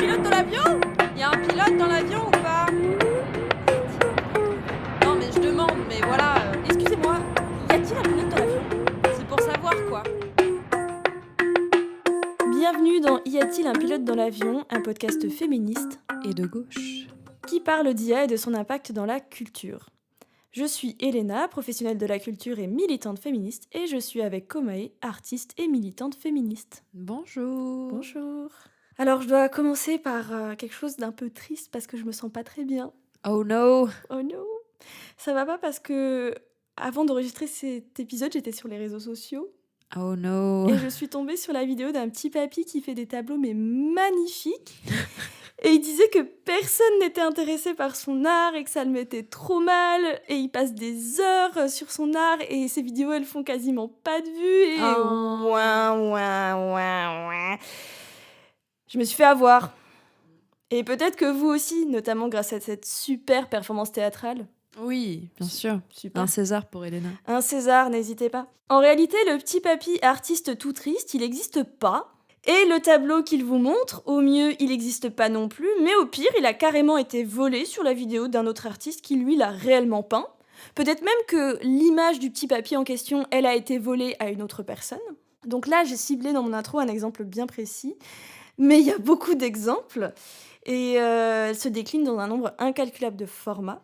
pilote dans l'avion? Il y a un pilote dans l'avion ou pas? Non mais je demande, mais voilà, excusez-moi, y a-t-il un pilote dans l'avion? C'est pour savoir quoi. Bienvenue dans Y a-t-il un pilote dans l'avion, un podcast féministe Et de gauche. qui parle d'IA et de son impact dans la culture. Je suis Elena, professionnelle de la culture et militante féministe, et je suis avec Komae, artiste et militante féministe. Bonjour. Bonjour. Alors je dois commencer par quelque chose d'un peu triste parce que je me sens pas très bien. Oh no. Oh non. Ça va pas parce que avant d'enregistrer cet épisode, j'étais sur les réseaux sociaux. Oh no. Et je suis tombée sur la vidéo d'un petit papy qui fait des tableaux mais magnifiques. Et il disait que personne n'était intéressé par son art et que ça le mettait trop mal. Et il passe des heures sur son art et ses vidéos, elles font quasiment pas de vues. Et Oh. ouin, ouin, ouin, ouin. Je me suis fait avoir. Et peut-être que vous aussi, notamment grâce à cette super performance théâtrale. Oui, bien sûr. Super. Un César pour Elena. Un César, n'hésitez pas. En réalité, le petit papy artiste tout triste, il n'existe pas. Et le tableau qu'il vous montre, au mieux, il n'existe pas non plus, mais au pire, il a carrément été volé sur la vidéo d'un autre artiste qui, lui, l'a réellement peint. Peut-être même que l'image du petit papy en question, elle a été volée à une autre personne. Donc là, j'ai ciblé dans mon intro un exemple bien précis, mais il y a beaucoup d'exemples, et elle se décline dans un nombre incalculable de formats.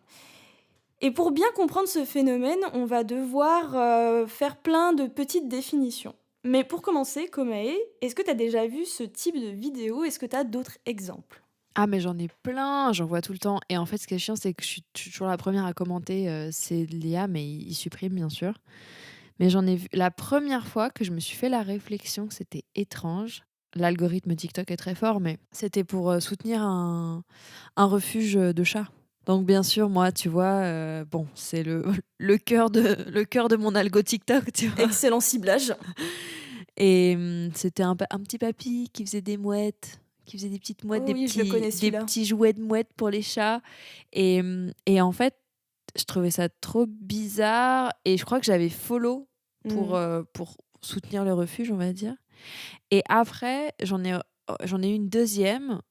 Et pour bien comprendre ce phénomène, on va devoir faire plein de petites définitions. Mais pour commencer, Komae, est-ce que tu as déjà vu ce type de vidéo? Est-ce que tu as d'autres exemples? Ah mais j'en ai plein, j'en vois tout le temps. Et en fait, ce qui est chiant, c'est que je suis toujours la première à commenter. C'est l'IA, mais il supprime, bien sûr. Mais j'en ai vu la première fois que je me suis fait la réflexion que c'était étrange. L'algorithme TikTok est très fort, mais c'était pour soutenir un refuge de chats. Donc bien sûr, moi, tu vois, bon, c'est le cœur de mon algo TikTok, tu vois. Excellent ciblage. Et c'était un petit papy qui faisait des mouettes, qui faisait des petites mouettes, Oh oui, je le connais, des celui-là. petits jouets de mouettes pour les chats. Et en fait, je trouvais ça trop bizarre. Et je crois que j'avais follow pour soutenir le refuge, on va dire. Et après, j'en ai eu une deuxième.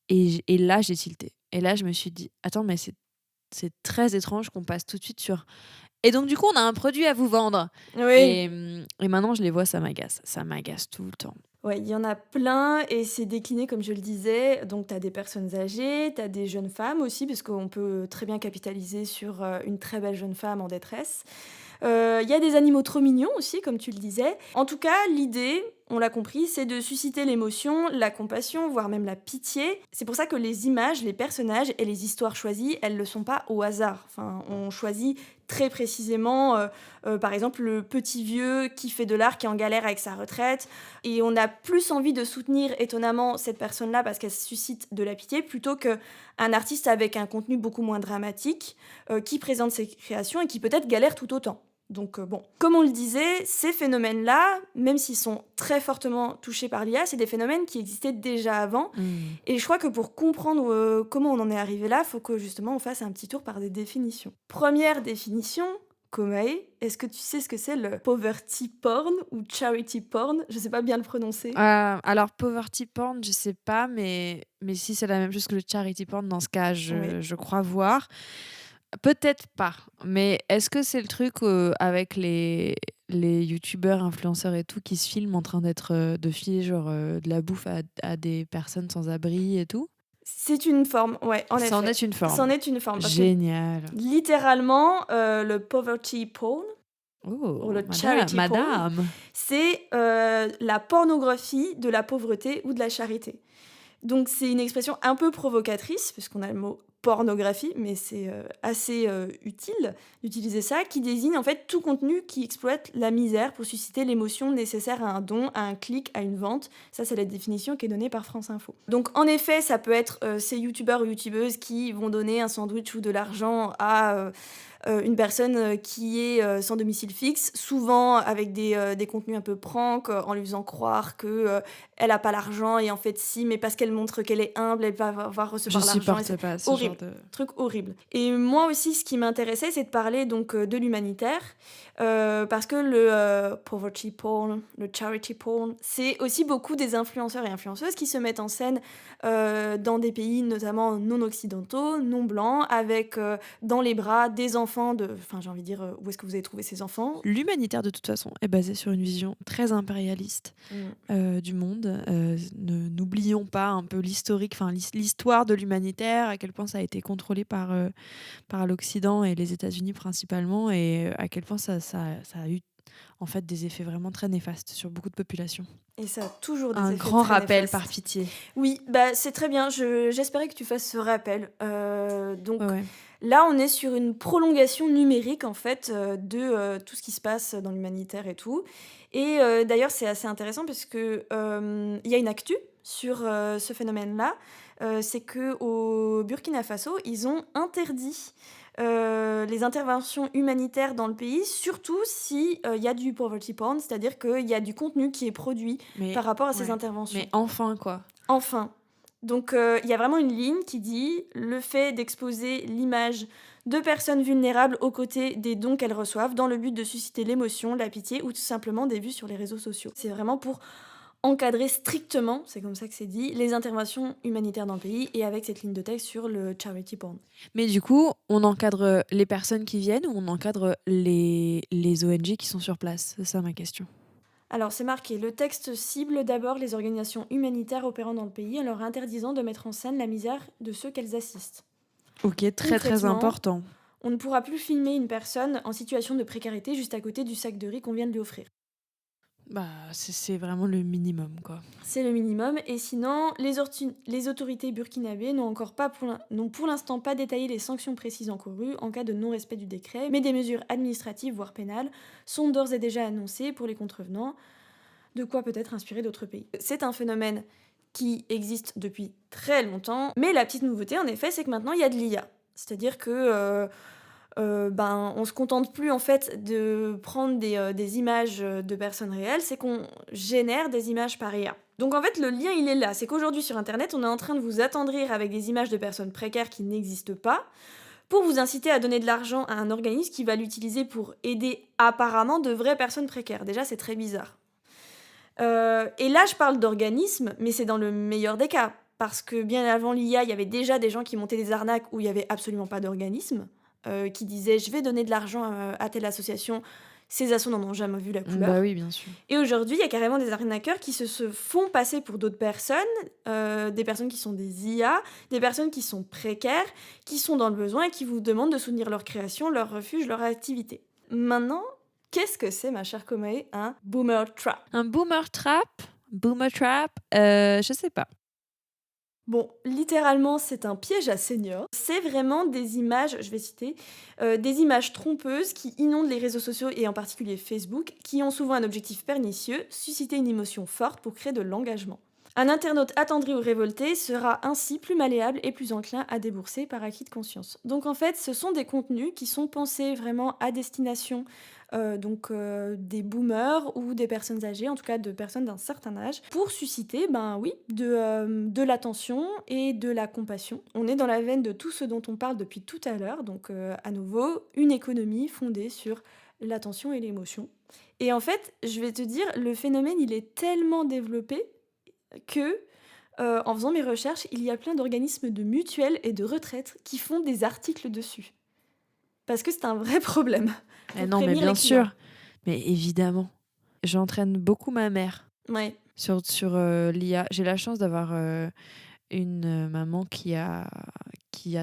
Et là, j'ai tilté. Et là, je me suis dit, attends, mais c'est très étrange qu'on passe tout de suite sur... Et donc, du coup, on a un produit à vous vendre. Oui. Et maintenant, je les vois, ça m'agace. Ça m'agace tout le temps. Ouais, il y en a plein et c'est décliné comme je le disais. Donc tu as des personnes âgées, tu as des jeunes femmes aussi, parce qu'on peut très bien capitaliser sur une très belle jeune femme en détresse. Il y a des animaux trop mignons aussi, comme tu le disais. En tout cas, l'idée, on l'a compris, c'est de susciter l'émotion, la compassion, voire même la pitié. C'est pour ça que les images, les personnages et les histoires choisies, elles ne le sont pas au hasard. Enfin, on choisit très précisément, par exemple, le petit vieux qui fait de l'art, qui est en galère avec sa retraite. Et on a plus envie de soutenir, étonnamment, cette personne-là parce qu'elle suscite de la pitié, plutôt qu'un artiste avec un contenu beaucoup moins dramatique, qui présente ses créations et qui peut-être galère tout autant. Donc bon, comme on le disait, ces phénomènes-là, même s'ils sont très fortement touchés par l'IA, c'est des phénomènes qui existaient déjà avant. Et je crois que pour comprendre comment on en est arrivé là, il faut que justement on fasse un petit tour par des définitions. Première définition, Komae, est-ce que tu sais ce que c'est le poverty porn ou charity porn? Je sais pas bien le prononcer. Alors, poverty porn, je sais pas, mais si c'est la même chose que le charity porn, dans ce cas, je crois voir. Peut-être pas, mais est-ce que c'est le truc avec les youtubeurs, influenceurs et tout qui se filment en train de filer genre de la bouffe à des personnes sans abri et tout? C'est une forme, ouais, en effet. Ça en est une forme. C'en est une forme. Parce que Génial. littéralement, le poverty porn, Oh, ou le charity porn, madame. c'est la pornographie de la pauvreté ou de la charité. Donc c'est une expression un peu provocatrice, puisqu'on a le mot pornographie, mais c'est assez utile d'utiliser ça, qui désigne en fait tout contenu qui exploite la misère pour susciter l'émotion nécessaire à un don, à un clic, à une vente. Ça, c'est la définition qui est donnée par France Info. Donc en effet, ça peut être ces youtubeurs ou youtubeuses qui vont donner un sandwich ou de l'argent à une personne qui est sans domicile fixe, souvent avec des contenus un peu prank, en lui faisant croire que elle a pas l'argent et en fait si, mais parce qu'elle montre qu'elle est humble, elle va recevoir Je l'argent. supporte pas ce horrible. genre de... Truc horrible. Et moi aussi, ce qui m'intéressait, c'est de parler donc de l'humanitaire. Parce que le poverty porn, le charity porn, c'est aussi beaucoup des influenceurs et influenceuses qui se mettent en scène dans des pays notamment non occidentaux, non blancs, avec dans les bras des enfants de... Enfin, j'ai envie de dire, où est-ce que vous avez trouvé ces enfants? L'humanitaire, de toute façon, est basé sur une vision très impérialiste Mm. du monde. N'oublions pas un peu l'historique, enfin l'histoire de l'humanitaire, à quel point ça a été contrôlé par l'Occident et les États-Unis principalement, et à quel point ça a eu en fait des effets vraiment très néfastes sur beaucoup de populations. Et ça a toujours des Un effets grand très rappel par néfastes. pitié. Oui, bah, c'est très bien. J'espérais que tu fasses ce rappel. Donc Ouais, ouais. là, on est sur une prolongation numérique en fait de tout ce qui se passe dans l'humanitaire et tout. Et d'ailleurs, c'est assez intéressant parce que il y a une actu sur ce phénomène-là. C'est que au Burkina Faso, ils ont interdit les interventions humanitaires dans le pays, surtout si il y a du poverty porn, c'est-à-dire qu'il y a du contenu qui est produit Mais, par rapport à ces ouais. interventions. Mais enfin, quoi. Enfin. Donc, il y a vraiment une ligne qui dit: «Le fait d'exposer l'image de personnes vulnérables aux côtés des dons qu'elles reçoivent, dans le but de susciter l'émotion, la pitié ou tout simplement des vues sur les réseaux sociaux». C'est vraiment pour encadrer strictement, c'est comme ça que c'est dit, les interventions humanitaires dans le pays et avec cette ligne de texte sur le charity porn. Mais du coup, on encadre les personnes qui viennent ou on encadre les ONG qui sont sur place? C'est ça ma question. Alors, c'est marqué: «Le texte cible d'abord les organisations humanitaires opérant dans le pays en leur interdisant de mettre en scène la misère de ceux qu'elles assistent». Ok, très très Concrètement, important. on ne pourra plus filmer une personne en situation de précarité juste à côté du sac de riz qu'on vient de lui offrir. Bah, c'est vraiment le minimum, quoi. C'est le minimum. Et sinon, les autorités burkinabées n'ont pour l'instant pas détaillé les sanctions précises encourues en cas de non-respect du décret, mais des mesures administratives, voire pénales, sont d'ores et déjà annoncées pour les contrevenants, de quoi peut-être inspirer d'autres pays. C'est un phénomène qui existe depuis très longtemps, mais la petite nouveauté, en effet, c'est que maintenant, il y a de l'IA. C'est-à-dire que ben, on se contente plus en fait de prendre des images de personnes réelles, c'est qu'on génère des images par IA. Donc en fait, le lien il est là, c'est qu'aujourd'hui sur Internet, on est en train de vous attendrir avec des images de personnes précaires qui n'existent pas, pour vous inciter à donner de l'argent à un organisme qui va l'utiliser pour aider apparemment de vraies personnes précaires. Déjà, c'est très bizarre. Et là, je parle d'organismes, mais c'est dans le meilleur des cas. Parce que bien avant l'IA, il y avait déjà des gens qui montaient des arnaques où il n'y avait absolument pas d'organisme, qui disaient je vais donner de l'argent à telle association. Ces assos n'en ont jamais vu la Bah couleur. oui, bien sûr. Et aujourd'hui, il y a carrément des arnaqueurs qui se font passer pour d'autres personnes, des personnes qui sont des IA, des personnes qui sont précaires, qui sont dans le besoin et qui vous demandent de soutenir leur création, leur refuge, leur activité. Maintenant, qu'est-ce que c'est, ma chère Komae, un boomer trap? Un boomer trap? Boomer trap? Je sais pas. Bon, littéralement, c'est un piège à seniors. C'est vraiment des images, je vais citer, des images trompeuses qui inondent les réseaux sociaux et en particulier Facebook, qui ont souvent un objectif pernicieux, susciter une émotion forte pour créer de l'engagement. Un internaute attendri ou révolté sera ainsi plus malléable et plus enclin à débourser par acquis de conscience. Donc en fait, ce sont des contenus qui sont pensés vraiment à destination des boomers ou des personnes âgées, en tout cas de personnes d'un certain âge, pour susciter, ben oui, de l'attention et de la compassion. On est dans la veine de tout ce dont on parle depuis tout à l'heure, donc à nouveau, une économie fondée sur l'attention et l'émotion. Et en fait, je vais te dire, le phénomène, il est tellement développé que, en faisant mes recherches, il y a plein d'organismes de mutuelles et de retraites qui font des articles dessus. Parce que c'est un vrai problème. Mais Pour non, mais prévenir bien les clients. sûr. Mais évidemment. J'entraîne beaucoup ma mère Ouais. sur l'IA. J'ai la chance d'avoir une maman qui a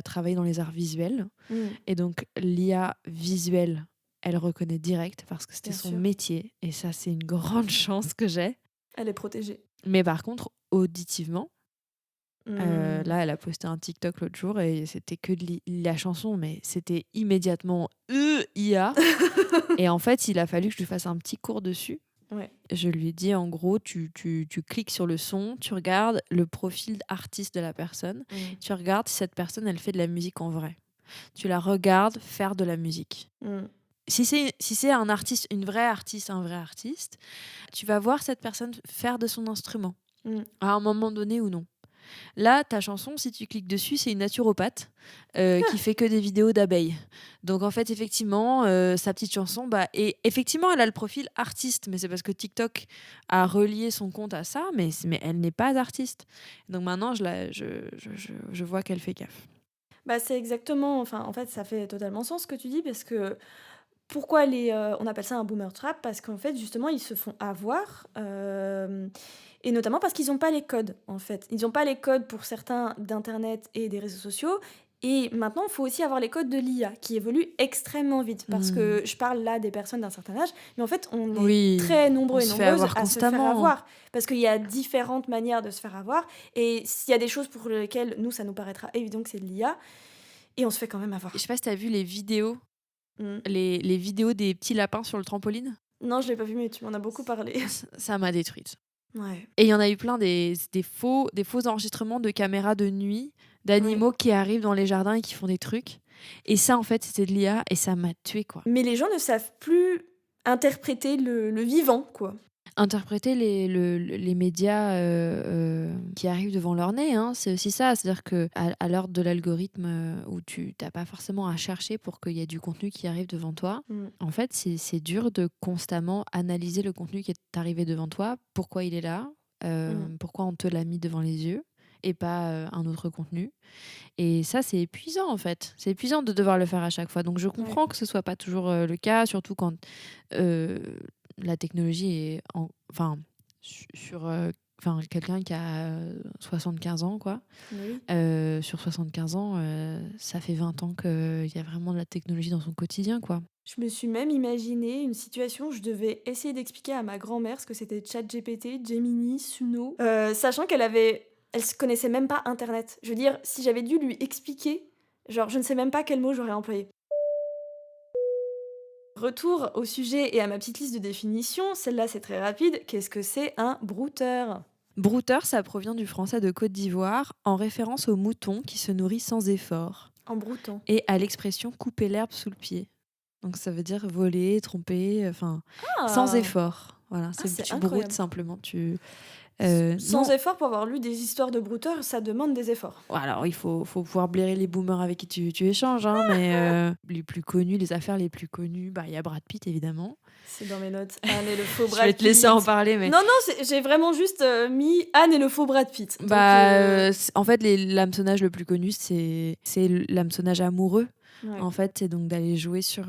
travaillé dans les arts visuels. Mmh. Et donc, l'IA visuelle, elle reconnaît direct parce que c'était Bien son sûr. métier. Et ça, c'est une grande chance que j'ai. Elle est protégée. Mais par contre, auditivement, Mmh. là, elle a posté un TikTok l'autre jour et c'était que de la chanson, mais c'était immédiatement IA. Et en fait, il a fallu que je lui fasse un petit cours dessus. Ouais. Je lui ai dit, en gros, tu cliques sur le son, tu regardes le profil artiste de la personne, Mmh. tu regardes si cette personne, elle fait de la musique en vrai. Tu la regardes faire de la musique. Mmh. Si c'est un artiste, une vraie artiste, un vrai artiste, tu vas voir cette personne faire de son instrument, Mmh. à un moment donné ou non. Là, ta chanson, si tu cliques dessus, c'est une naturopathe qui fait que des vidéos d'abeilles. Donc en fait, effectivement, sa petite chanson, bah, et effectivement, elle a le profil artiste, mais c'est parce que TikTok a relié son compte à ça, mais elle n'est pas artiste. Donc maintenant, je vois qu'elle fait gaffe. Bah, c'est exactement enfin, en fait, ça fait totalement sens ce que tu dis parce que pourquoi on appelle ça un boomer trap? Parce qu'en fait, justement, ils se font avoir, et notamment parce qu'ils ont pas les codes, en fait. Ils ont pas les codes pour certains d'internet et des réseaux sociaux et maintenant, il faut aussi avoir les codes de l'IA qui évoluent extrêmement vite. Parce Mmh. que je parle là des personnes d'un certain âge, mais en fait, on est Oui, très on nombreux et se fait nombreuses avoir à se faire constamment. avoir. Parce qu'il y a différentes manières de se faire avoir et s'il y a des choses pour lesquelles nous, ça nous paraîtra évident que c'est de l'IA et on se fait quand même Je avoir. sais pas si tu as vu les vidéos, Mmh. les vidéos des petits lapins sur le trampoline? Non, je l'ai pas vu, mais tu m'en as beaucoup parlé. Ça m'a détruite. Ouais. Et il y en a eu plein des faux enregistrements de caméras de nuit, Oui. d'animaux qui arrivent dans les jardins et qui font des trucs. Et ça, en fait, c'était de l'IA et ça m'a tuée, quoi. Mais les gens ne savent plus interpréter le vivant, quoi. Interpréter les médias qui arrivent devant leur nez, hein, c'est aussi ça. C'est-à-dire qu'à l'heure de l'algorithme où tu n'as pas forcément à chercher pour qu'il y ait du contenu qui arrive devant toi, Mmh. en fait, c'est dur de constamment analyser le contenu qui est arrivé devant toi, pourquoi il est là, Mmh. pourquoi on te l'a mis devant les yeux et pas un autre contenu. Et ça, c'est épuisant en fait. C'est épuisant de devoir le faire à chaque fois. Donc je Ouais. comprends que ce soit pas toujours le cas, surtout quand euh, la technologie est enfin sur enfin quelqu'un qui a 75 ans quoi. Oui. Sur 75 ans, ça fait 20 ans qu'il y a vraiment de la technologie dans son quotidien quoi. Je me suis même imaginé une situation où je devais essayer d'expliquer à ma grand-mère ce que c'était ChatGPT, Gemini, Suno, sachant elle se connaissait même pas internet. Je veux dire, si j'avais dû lui expliquer, genre, je ne sais même pas quel mot j'aurais employé. Retour au sujet et à ma petite liste de définitions, celle-là c'est très rapide. Qu'est-ce que c'est un brouteur? Brouteur, ça provient du français de Côte d'Ivoire en référence au mouton qui se nourrit sans effort En broutant. et à l'expression couper l'herbe sous le pied. Donc ça veut dire voler, tromper, enfin sans Ah! effort. Voilà, Ah, c'est c'est tu broutes incroyable. simplement. Sans Non. effort, pour avoir lu des histoires de brouteurs, ça demande des efforts. Alors il faut pouvoir blairer les boomers avec qui tu échanges, hein, mais les plus connus, les affaires les plus connues, bah il y a Brad Pitt évidemment. C'est dans mes notes. Anne et le faux Je vais Brad te laisser en Pitt. parler, mais Non, non, j'ai vraiment juste mis Anne et le faux Brad Pitt. Donc, en fait l'hameçonnage le plus connu c'est l'hameçonnage amoureux. ouais. En fait, c'est donc d'aller jouer sur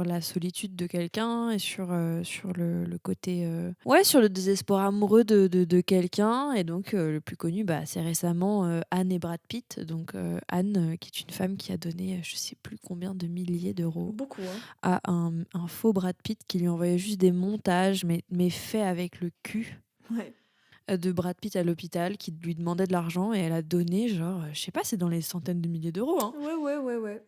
la solitude de quelqu'un et sur le côté ouais, sur le désespoir amoureux de quelqu'un. Et donc le plus connu, bah, c'est récemment Anne et Brad Pitt. Donc Anne, qui est une femme qui a donné je sais plus combien de milliers d'euros Beaucoup, hein. à un faux Brad Pitt qui lui envoyait juste des montages, mais faits avec le cul Ouais. de Brad Pitt à l'hôpital, qui lui demandait de l'argent et elle a donné genre, je sais pas, c'est dans les centaines de milliers d'euros, hein. Ouais, ouais, ouais, ouais.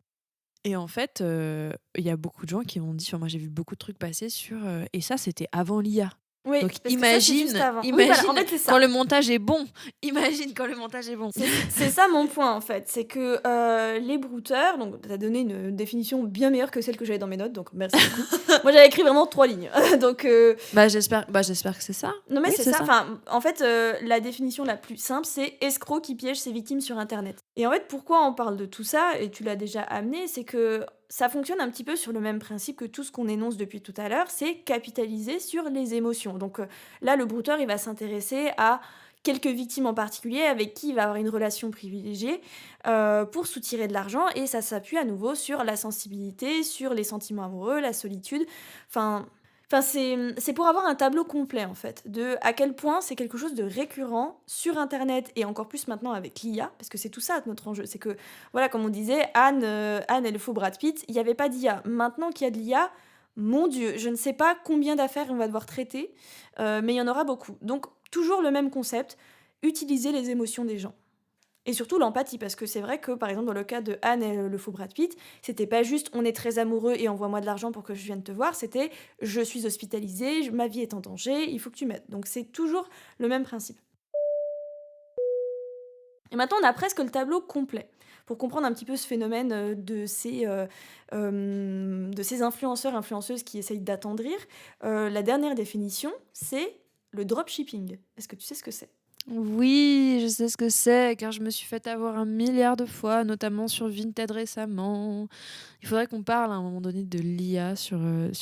Et en fait, il y a beaucoup de gens qui m'ont dit, enfin moi j'ai vu beaucoup de trucs passer et ça c'était avant l'IA. Oui, Donc parce que ça, c'est juste avant. Oui, voilà, en imagine fait, c'est quand ça. le montage est bon. Imagine quand le montage est bon. C'est ça mon point, en fait. C'est que les brouteurs, donc tu as donné une définition bien meilleure que celle que j'avais dans mes notes, donc merci beaucoup. Moi, j'avais écrit vraiment 3 lignes. Donc, Bah j'espère que c'est ça. non, mais Oui, c'est c'est ça. ça. Enfin, en fait, la définition la plus simple, c'est escroc qui piège ses victimes sur Internet. Et en fait, pourquoi on parle de tout ça, et tu l'as déjà amené, c'est que ça fonctionne un petit peu sur le même principe que tout ce qu'on énonce depuis tout à l'heure, c'est capitaliser sur les émotions. Donc là, le brouteur, il va s'intéresser à quelques victimes en particulier avec qui il va avoir une relation privilégiée pour soutirer de l'argent, et ça s'appuie à nouveau sur la sensibilité, sur les sentiments amoureux, la solitude. Enfin, c'est pour avoir un tableau complet, en fait, de à quel point c'est quelque chose de récurrent sur internet et encore plus maintenant avec l'IA, parce que c'est tout ça notre enjeu. C'est que, voilà, comme on disait, Anne et le faux Brad Pitt, il n'y avait pas d'IA. Maintenant qu'il y a de l'IA, mon Dieu, je ne sais pas combien d'affaires on va devoir traiter, mais il y en aura beaucoup. Donc, toujours le même concept, utiliser les émotions des gens. Et surtout l'empathie, parce que c'est vrai que, par exemple, dans le cas de Anne et le faux Brad Pitt, c'était pas juste on est très amoureux et envoie-moi de l'argent pour que je vienne te voir, c'était je suis hospitalisée, ma vie est en danger, il faut que tu m'aides. Donc c'est toujours le même principe. Et maintenant, on a presque le tableau complet. Pour comprendre un petit peu ce phénomène de ces influenceurs, influenceuses qui essayent d'attendrir, la dernière définition, c'est le dropshipping. Est-ce que tu sais ce que c'est? Oui, je sais ce que c'est, car je me suis fait avoir un milliard de fois, notamment sur Vinted récemment. Il faudrait qu'on parle à un moment donné de l'IA sur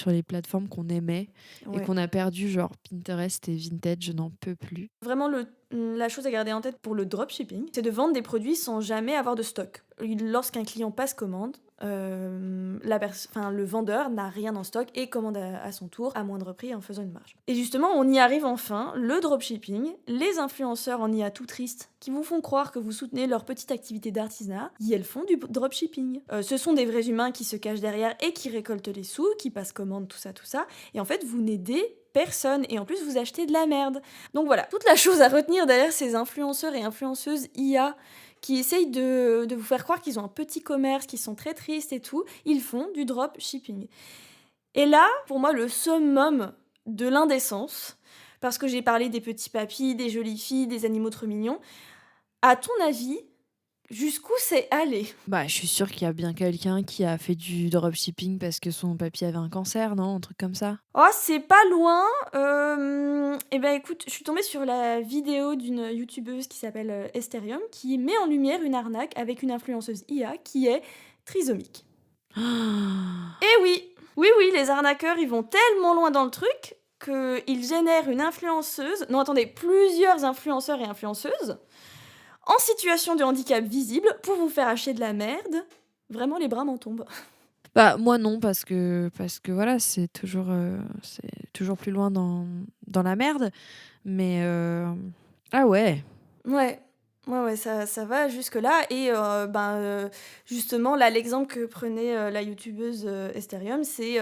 les plateformes qu'on aimait et Ouais. qu'on a perdu, genre Pinterest et Vinted, je n'en peux plus. Vraiment la chose à garder en tête pour le dropshipping, c'est de vendre des produits sans jamais avoir de stock. Lorsqu'un client passe commande, le vendeur n'a rien en stock et commande à son tour à moindre prix en faisant une marge. Et justement, on y arrive enfin, le dropshipping, les influenceurs en IA tout tristes qui vous font croire que vous soutenez leur petite activité d'artisanat, et elles font du dropshipping. Ce sont des vrais humains qui se cachent derrière et qui récoltent les sous, qui passent commande, tout ça, tout ça. Et en fait, vous n'aidez personne et en plus vous achetez de la merde. Donc voilà, toute la chose à retenir derrière ces influenceurs et influenceuses IA qui essayent de vous faire croire qu'ils ont un petit commerce, qu'ils sont très tristes et tout, ils font du dropshipping. Et là, pour moi, le summum de l'indécence, parce que j'ai parlé des petits papis, des jolies filles, des animaux trop mignons, à ton avis, jusqu'où c'est allé? Bah, je suis sûre qu'il y a bien quelqu'un qui a fait du dropshipping parce que son papy avait un cancer, non? Un truc comme ça? Oh, c'est pas loin. Et ben écoute, je suis tombée sur la vidéo d'une youtubeuse qui s'appelle Esterium, qui met en lumière une arnaque avec une influenceuse IA qui est trisomique. Et oui, oui, oui, les arnaqueurs, ils vont tellement loin dans le truc qu'ils génèrent une influenceuse, non attendez, plusieurs influenceurs et influenceuses, en situation de handicap visible pour vous faire acheter de la merde. Vraiment, les bras m'en tombent. Bah, moi non, parce que voilà, c'est toujours plus loin dans la merde. Mais ah ouais. Ouais, ouais, ouais, ça va jusque-là et justement, là, l'exemple que prenait, la youtubeuse, Esterium, c'est,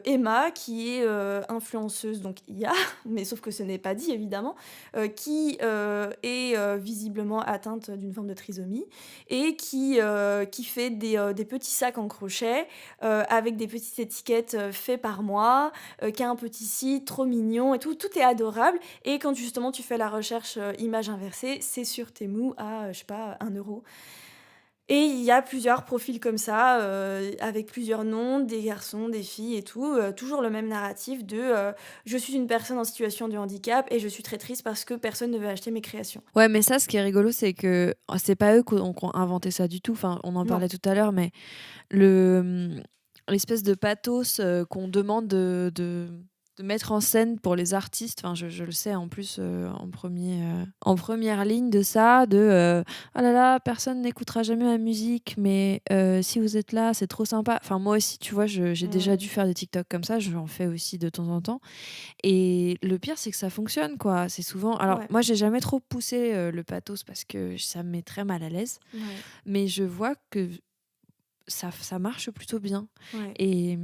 Emma qui est, influenceuse donc IA, mais sauf que ce n'est pas dit évidemment, qui, est, visiblement atteinte d'une forme de trisomie et qui fait des petits sacs en crochet, avec des petites étiquettes, faits par moi, qui a un petit site trop mignon et tout. Tout est adorable et quand justement tu fais la recherche image inversée, c'est sur Temu à, je sais pas, 1 € et il y a plusieurs profils comme ça, avec plusieurs noms, des garçons, des filles et tout, toujours le même narratif de, «Je suis une personne en situation de handicap et je suis très triste parce que personne ne veut acheter mes créations». Ouais, mais ça, ce qui est rigolo, c'est que c'est pas eux qui ont inventé ça du tout. Enfin, on en Non. parlait tout à l'heure, mais le, l'espèce de pathos, qu'on demande de mettre en scène pour les artistes, enfin je le sais en plus, en première ligne de ça, «Oh là là, personne n'écoutera jamais ma musique, mais si vous êtes là, c'est trop sympa». Enfin moi aussi, tu vois, j'ai déjà Mmh. dû faire des TikTok comme ça, j'en fais aussi de temps en temps et le pire, c'est que ça fonctionne, quoi. C'est souvent alors Ouais, moi, j'ai jamais trop poussé, le pathos parce que ça me met très mal à l'aise, ouais, mais je vois que ça marche plutôt bien ouais. et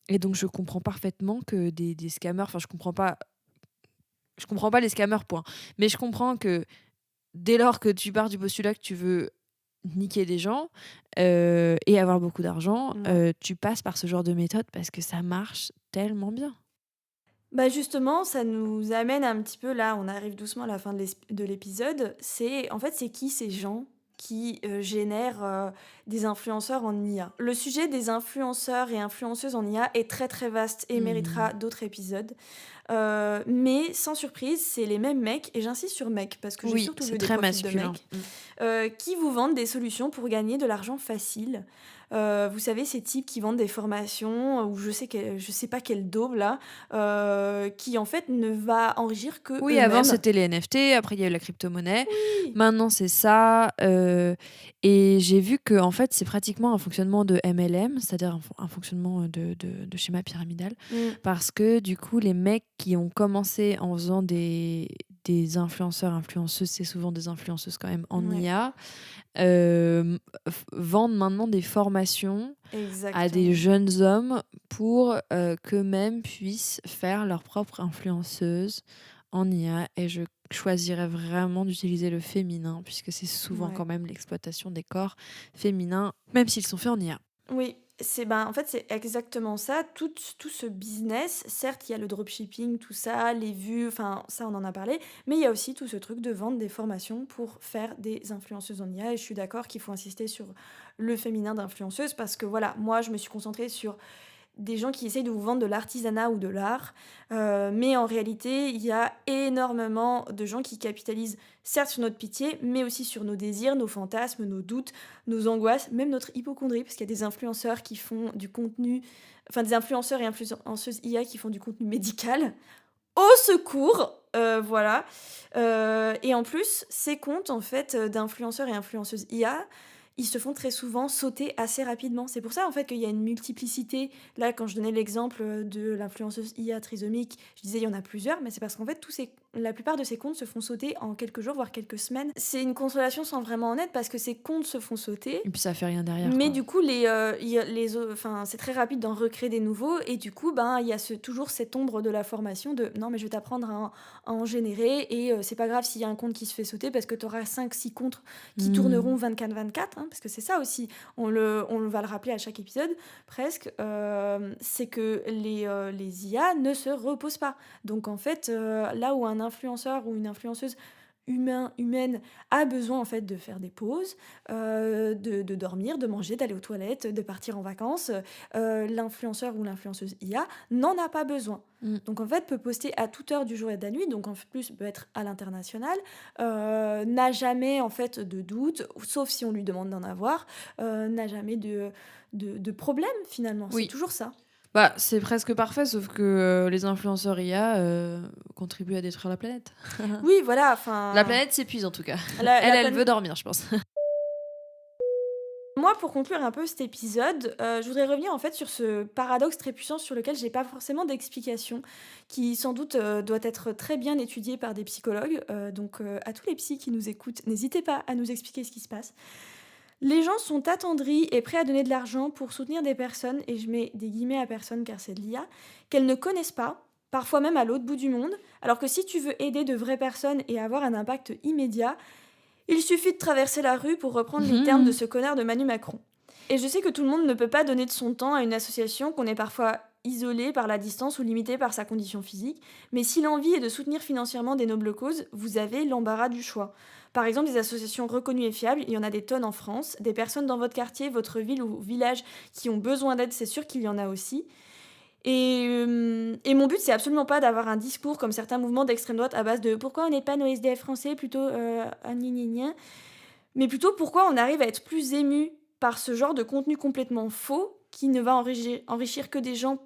et donc je comprends parfaitement que des scammers enfin je comprends pas les scammers, point. Mais je comprends que dès lors que tu pars du postulat que tu veux niquer des gens, et avoir beaucoup d'argent, Ouais. tu passes par ce genre de méthode parce que ça marche tellement bien. Bah, justement, ça nous amène un petit peu là, on arrive doucement à la fin de l'épisode. C'est en fait, c'est qui ces gens qui, génèrent, des influenceurs en IA? Le sujet des influenceurs et influenceuses en IA est très, très vaste et Mmh. méritera d'autres épisodes. Mais sans surprise, c'est les mêmes mecs et j'insiste sur mecs parce que j'ai Oui, surtout c'est vu des très profils de masculin. mecs, Mmh. qui vous vendent des solutions pour gagner de l'argent facile. Vous savez, ces types qui vendent des formations, ou je sais pas quel daube là, qui en fait ne va enrichir que Oui, avant eux-mêmes. c'était les NFT, après il y a eu la crypto-monnaie. Oui! Maintenant c'est ça, et j'ai vu que en fait, c'est pratiquement un fonctionnement de MLM, c'est-à-dire un fonctionnement, de schéma pyramidal. Mmh, Parce que du coup, les mecs qui ont commencé en faisant des influenceurs, influenceuses, c'est souvent des influenceuses quand même en ouais, IA, vendent maintenant des formations à des exactement. jeunes hommes pour, qu'eux-mêmes puissent faire leur propre influenceuse en IA et je choisirais vraiment d'utiliser le féminin puisque c'est souvent Ouais. quand même l'exploitation des corps féminins, même s'ils sont faits en IA. Oui, en fait, c'est exactement ça. Tout ce business, certes, il y a le dropshipping, tout ça, les vues, enfin, ça, on en a parlé, mais il y a aussi tout ce truc de vendre des formations pour faire des influenceuses en IA. Et je suis d'accord qu'il faut insister sur le féminin d'influenceuse parce que voilà, moi, je me suis concentrée sur des gens qui essayent de vous vendre de l'artisanat ou de l'art. Mais en réalité, il y a énormément de gens qui capitalisent certes sur notre pitié, mais aussi sur nos désirs, nos fantasmes, nos doutes, nos angoisses, même notre hypocondrie, parce qu'il y a des influenceurs qui font du contenu, enfin des influenceurs et influenceuses IA qui font du contenu médical. Au secours, voilà. Et en plus, ces comptes en fait d'influenceurs et influenceuses IA, ils se font très souvent sauter assez rapidement. C'est pour ça en fait qu'il y a une multiplicité. Là, quand je donnais l'exemple de l'influenceuse IA trisomique, je disais il y en a plusieurs, mais c'est parce qu'en fait la plupart de ces comptes se font sauter en quelques jours, voire quelques semaines. C'est une consolation sans vraiment en être parce que ces comptes se font sauter. Et puis ça fait rien derrière, Mais quoi. du coup, c'est très rapide d'en recréer des nouveaux. Et du coup, il y a toujours cette ombre de la formation de non, mais je vais t'apprendre à en générer. Et c'est pas grave s'il y a un compte qui se fait sauter parce que tu auras 5-6 comptes qui tourneront 24/24. Parce que c'est ça aussi, on va le rappeler à chaque épisode, presque. C'est que les IA ne se reposent pas. Donc en fait, là où un influenceur ou une influenceuse humaine a besoin en fait de faire des pauses, de dormir, de manger, d'aller aux toilettes, de partir en vacances. L'influenceur ou l'influenceuse IA n'en a pas besoin. Donc en fait peut poster à toute heure du jour et de la nuit, donc en plus peut être à l'international, n'a jamais en fait de doute, sauf si on lui demande d'en avoir, n'a jamais de problème finalement. Oui. C'est toujours ça. Bah, c'est presque parfait, sauf que les influenceurs IA contribuent à détruire la planète. Oui, voilà. Enfin, La planète s'épuise en tout cas. la Elle planète- veut dormir, je pense. Moi, pour conclure un peu cet épisode, je voudrais revenir en fait sur ce paradoxe très puissant sur lequel j'ai pas forcément d'explication, qui sans doute doit être très bien étudié par des psychologues. Donc à tous les psys qui nous écoutent, n'hésitez pas à nous expliquer ce qui se passe. Les gens sont attendris et prêts à donner de l'argent pour soutenir des personnes, et je mets des guillemets à personnes car c'est de l'IA, qu'elles ne connaissent pas, parfois même à l'autre bout du monde, alors que si tu veux aider de vraies personnes et avoir un impact immédiat, il suffit de traverser la rue pour reprendre les termes de ce connard de Manu Macron. Et je sais que tout le monde ne peut pas donner de son temps à une association qu'on est parfois isolé par la distance ou limité par sa condition physique, mais si l'envie est de soutenir financièrement des nobles causes, vous avez l'embarras du choix. Par exemple, des associations reconnues et fiables, il y en a des tonnes en France. Des personnes dans votre quartier, votre ville ou village qui ont besoin d'aide, c'est sûr qu'il y en a aussi. Et mon but, c'est absolument pas d'avoir un discours comme certains mouvements d'extrême droite à base de pourquoi on n'aide pas nos SDF français, plutôt gna gna gna, mais plutôt pourquoi on arrive à être plus ému par ce genre de contenu complètement faux qui ne va enrichir que des gens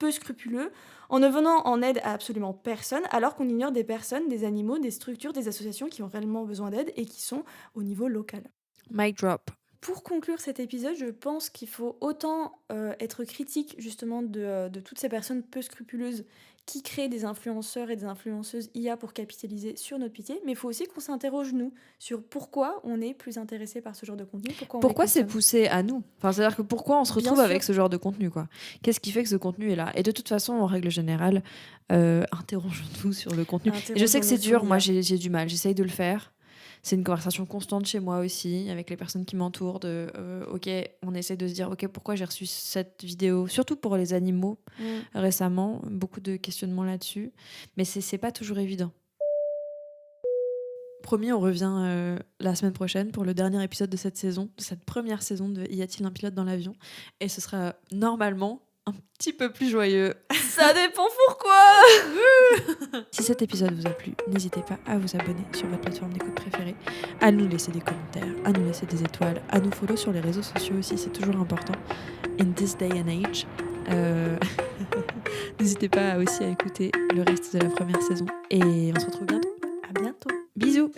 peu scrupuleux, en ne venant en aide à absolument personne, alors qu'on ignore des personnes, des animaux, des structures, des associations qui ont réellement besoin d'aide et qui sont au niveau local. Mic drop. Pour conclure cet épisode, je pense qu'il faut autant être critique justement de toutes ces personnes peu scrupuleuses qui créent des influenceurs et des influenceuses IA pour capitaliser sur notre pitié, mais il faut aussi qu'on s'interroge nous sur pourquoi on est plus intéressé par ce genre de contenu, pourquoi c'est poussé à nous, enfin, c'est-à-dire que pourquoi on se retrouve avec ce genre de contenu, quoi. Qu'est-ce qui fait que ce contenu est là? Et de toute façon, en règle générale, interrogeons-nous sur le contenu. Et je sais que c'est dur, moi j'ai du mal, j'essaye de le faire. C'est une conversation constante chez moi aussi, avec les personnes qui m'entourent, ok, on essaie de se dire, ok, pourquoi j'ai reçu cette vidéo, surtout pour les animaux, récemment, beaucoup de questionnements là-dessus, mais c'est pas toujours évident. Promis, on revient la semaine prochaine pour le dernier épisode de cette saison, de cette première saison de Y a-t-il un pilote dans l'avion? Et ce sera normalement un petit peu plus joyeux. Ça dépend pourquoi. Si cet épisode vous a plu, n'hésitez pas à vous abonner sur votre plateforme d'écoute préférée, à nous laisser des commentaires, à nous laisser des étoiles, à nous follow sur les réseaux sociaux aussi, c'est toujours important. In this day and age. N'hésitez pas aussi à écouter le reste de la première saison. Et on se retrouve bientôt. À bientôt. Bisous.